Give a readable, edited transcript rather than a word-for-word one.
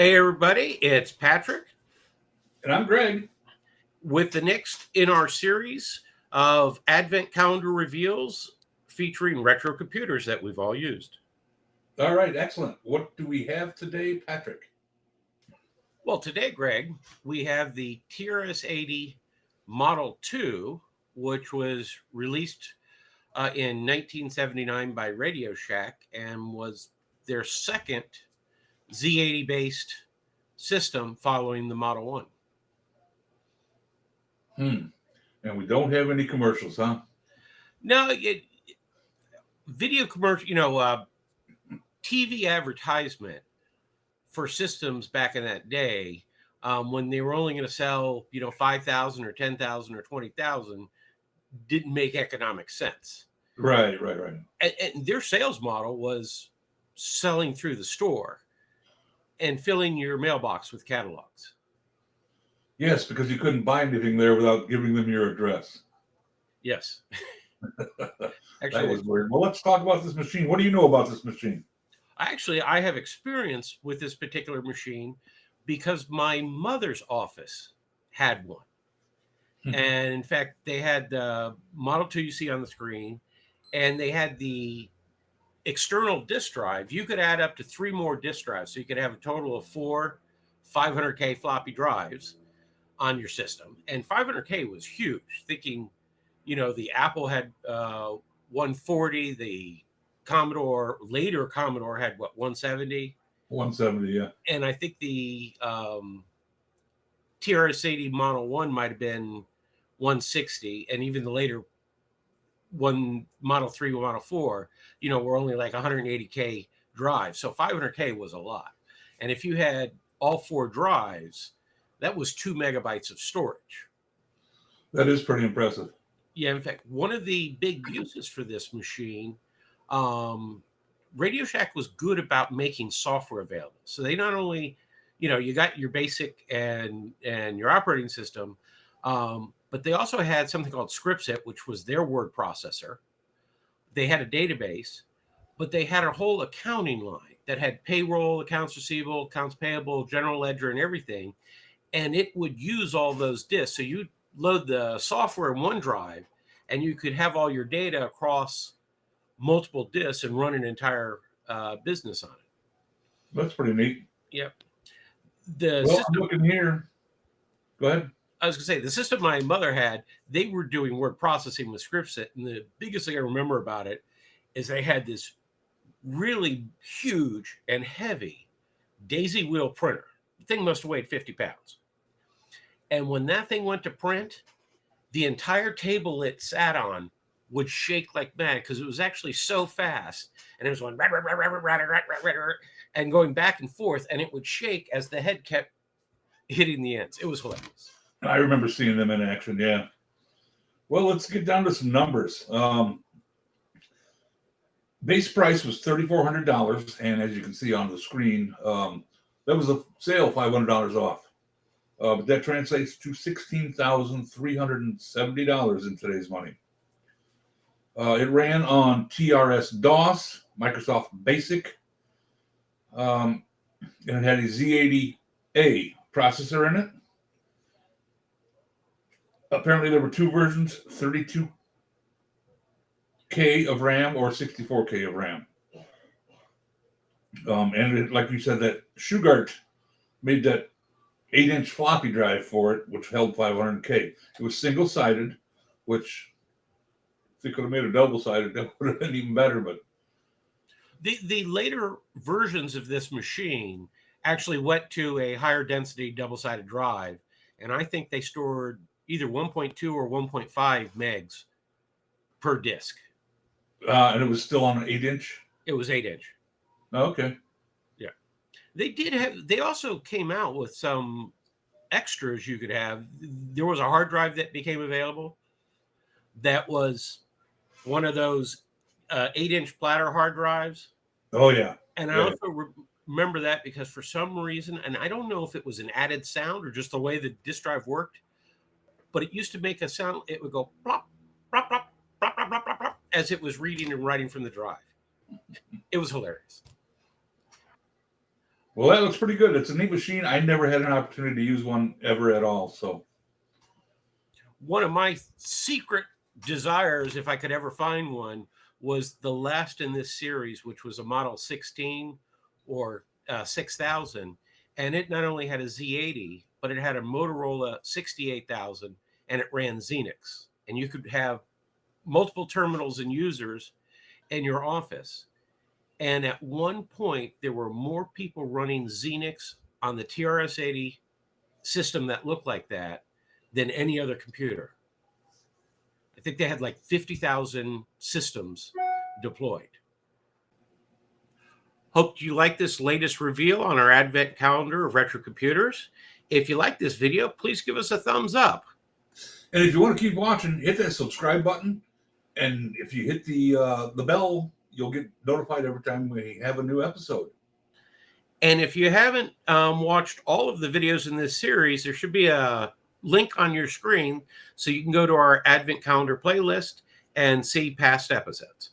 Hey, everybody, it's Patrick And I'm Greg. with the next in our series of Advent Calendar Reveals featuring retro computers that we've all used. All right, excellent. What do we have today, Patrick? Well, today, Greg, we have the TRS 80 Model 2, which was released in 1979 by Radio Shack and was their second Z80 based system following the Model 1. And we don't have any commercials, huh? No, video commercial, TV advertisement for systems back in that day, when they were only going to sell, 5,000 or 10,000 or 20,000, didn't make economic sense. Right. And their sales model was selling through the store and filling your mailbox with catalogs. Yes, because you couldn't buy anything there without giving them your address. Yes. Actually, that was weird. Well, let's talk about this machine. What do you know about this machine? Actually, I have experience with this particular machine because my mother's office had one. And in fact, they had the Model 2 you see on the screen, and they had the external disk drive. You could add up to 3 more disk drives. So you could have a total of 4 500K floppy drives on your system. And 500K was huge, thinking, the Apple had 140, the later Commodore had 170? 170, yeah. And I think the TRS 80 Model 1 might have been 160, and even the later one, Model 3, Model 4, were only like 180K drives. So 500K was a lot. And if you had all 4 drives, that was 2 megabytes of storage. That is pretty impressive. Yeah, in fact, one of the big uses for this machine, Radio Shack was good about making software available. So they not only, you got your basic and your operating system, but they also had something called Scriptset, which was their word processor. They had a database, but they had a whole accounting line that had payroll, accounts receivable, accounts payable, general ledger, and everything. And it would use all those disks. So you'd load the software in one drive, and you could have all your data across multiple disks and run an entire business on it. That's pretty neat. Yep. I'm looking here. Go ahead. I was going to say, the system my mother had, they were doing word processing with Scriptset. And the biggest thing I remember about it is they had this really huge and heavy daisy wheel printer. The thing must have weighed 50 pounds. And when that thing went to print, the entire table it sat on would shake like mad because it was actually so fast. And it was going and going back and forth, and it would shake as the head kept hitting the ends. It was hilarious. I remember seeing them in action, yeah. Well, let's get down to some numbers. Base price was $3,400, and as you can see on the screen, that was a sale $500 off. But that translates to $16,370 in today's money. It ran on TRS DOS, Microsoft Basic, and it had a Z80A processor in it. Apparently, there were 2 versions, 32K of RAM or 64K of RAM. And it, like you said, that Shugart made that 8-inch floppy drive for it, which held 500K. It was single-sided, which if they could have made a double-sided, that would have been even better. But the later versions of this machine actually went to a higher density double-sided drive, and I think they stored either 1.2 or 1.5 megs per disk. And it was still on an 8-inch? It was 8-inch. Oh, okay. Yeah. They also came out with some extras you could have. There was a hard drive that became available that was one of those 8-inch platter hard drives. Oh, yeah. And I also remember that because for some reason, and I don't know if it was an added sound or just the way the disk drive worked, but it used to make a sound. It would go plop, plop, plop, plop, plop, plop, plop, plop, as it was reading and writing from the drive. It was hilarious. Well, that looks pretty good. It's a neat machine. I never had an opportunity to use one ever at all. So One of my secret desires, if I could ever find one, was the last in this series, which was a Model 16 or 6000. And it not only had a Z80, but it had a Motorola 68,000 and it ran Xenix. And you could have multiple terminals and users in your office. And at one point, there were more people running Xenix on the TRS 80 system that looked like that than any other computer. I think they had like 50,000 systems deployed. Hope you like this latest reveal on our advent calendar of retro computers. If you like this video, please give us a thumbs up. and if you want to keep watching, hit that subscribe button. And if you hit the bell, you'll get notified every time we have a new episode. And if you haven't watched all of the videos in this series, there should be a link on your screen so you can go to our advent calendar playlist and see past episodes.